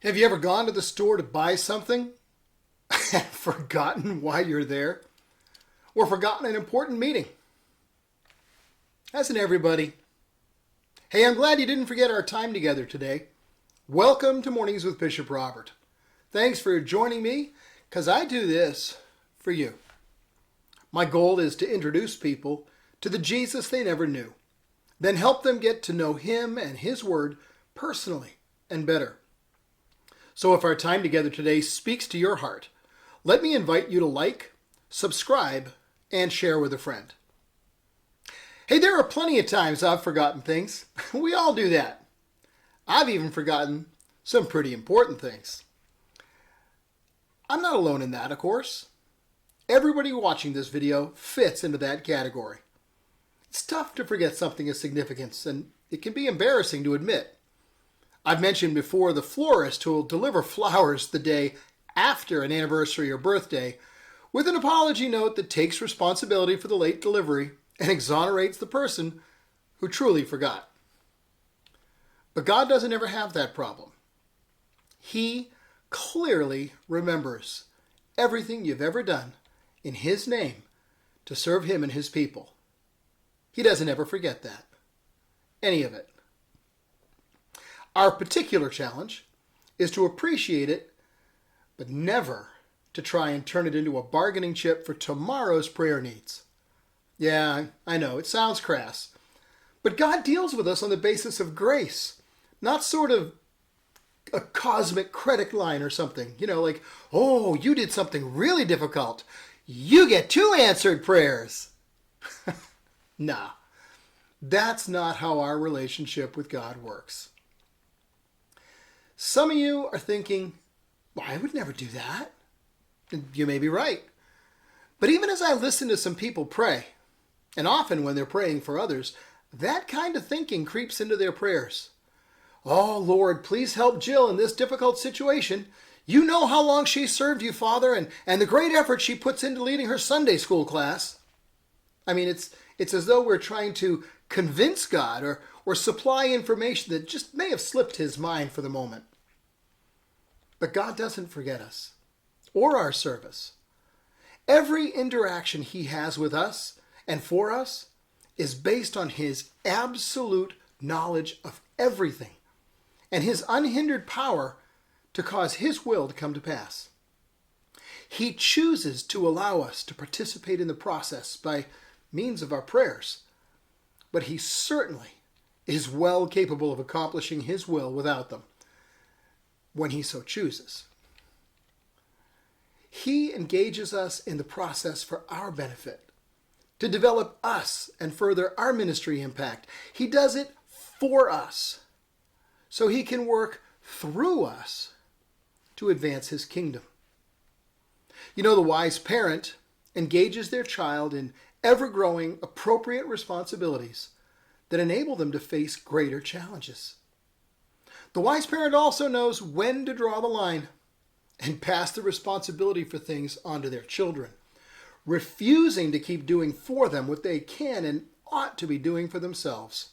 Have you ever gone to the store to buy something and forgotten why you're there? Or forgotten an important meeting? Hasn't everybody? Hey, I'm glad you didn't forget our time together today. Welcome to Mornings with Bishop Robert. Thanks for joining me, because I do this for you. My goal is to introduce people to the Jesus they never knew, then help them get to know Him and His Word personally and better. So if our time together today speaks to your heart, let me invite you to like, subscribe, and share with a friend. Hey, there are plenty of times I've forgotten things. We all do that. I've even forgotten some pretty important things. I'm not alone in that, of course. Everybody watching this video fits into that category. It's tough to forget something of significance, and it can be embarrassing to admit. I've mentioned before the florist who will deliver flowers the day after an anniversary or birthday with an apology note that takes responsibility for the late delivery and exonerates the person who truly forgot. But God doesn't ever have that problem. He clearly remembers everything you've ever done in His name to serve Him and His people. He doesn't ever forget that. Any of it. Our particular challenge is to appreciate it, but never to try and turn it into a bargaining chip for tomorrow's prayer needs. Yeah, I know, it sounds crass, but God deals with us on the basis of grace, not sort of a cosmic credit line or something. You know, like, oh, you did something really difficult. You get 2 answered prayers. Nah, that's not how our relationship with God works. Some of you are thinking, well, I would never do that. And you may be right. But even as I listen to some people pray, and often when they're praying for others, that kind of thinking creeps into their prayers. Oh, Lord, please help Jill in this difficult situation. You know how long she served you, Father, and the great effort she puts into leading her Sunday school class. I mean, it's as though we're trying to convince God or supply information that just may have slipped His mind for the moment. But God doesn't forget us or our service. Every interaction He has with us and for us is based on His absolute knowledge of everything and His unhindered power to cause His will to come to pass. He chooses to allow us to participate in the process by means of our prayers, but He certainly is well capable of accomplishing His will without them when He so chooses. He engages us in the process for our benefit, to develop us and further our ministry impact. He does it for us, so He can work through us to advance His kingdom. You know, the wise parent engages their child in ever-growing appropriate responsibilities that enable them to face greater challenges. The wise parent also knows when to draw the line and pass the responsibility for things onto their children, refusing to keep doing for them what they can and ought to be doing for themselves.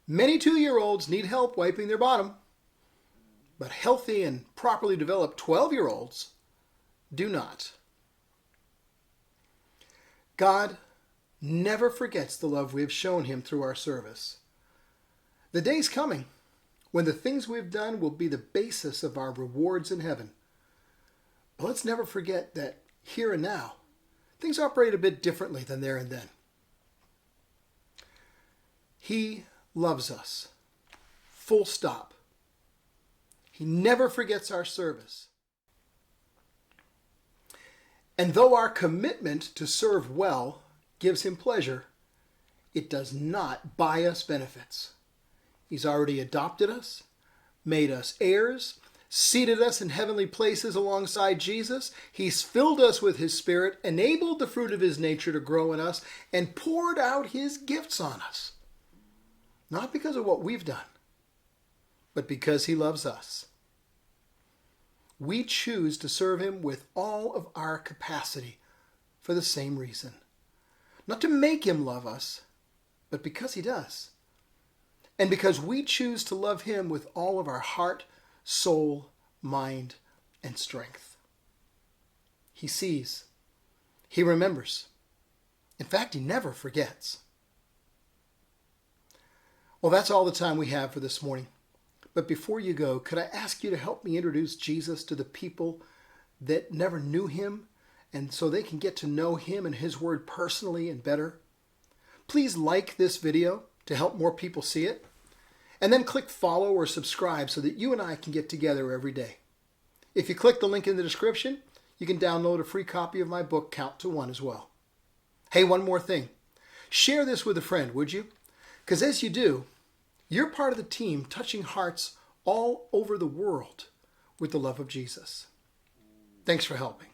Many 2-year-olds need help wiping their bottom, but healthy and properly developed 12-year-olds do not. God never forgets the love we have shown Him through our service. The day's coming when the things we've done will be the basis of our rewards in heaven. But let's never forget that here and now, things operate a bit differently than there and then. He loves us. Full stop. He never forgets our service. And though our commitment to serve well gives Him pleasure, it does not buy us benefits. He's already adopted us, made us heirs, seated us in heavenly places alongside Jesus. He's filled us with His Spirit, enabled the fruit of His nature to grow in us, and poured out His gifts on us. Not because of what we've done, but because He loves us. We choose to serve Him with all of our capacity for the same reason. Not to make Him love us, but because He does. And because we choose to love Him with all of our heart, soul, mind, and strength. He sees. He remembers. In fact, he never forgets. Well, that's all the time we have for this morning. But before you go, could I ask you to help me introduce Jesus to the people that never knew him, and so they can get to know him and his word personally and better? Please like this video to help more people see it, and then click follow or subscribe so that you and I can get together every day. If you click the link in the description, you can download a free copy of my book, Count to One, as well. Hey, one more thing. Share this with a friend, would you? Because as you do, you're part of the team touching hearts all over the world with the love of Jesus. Thanks for helping.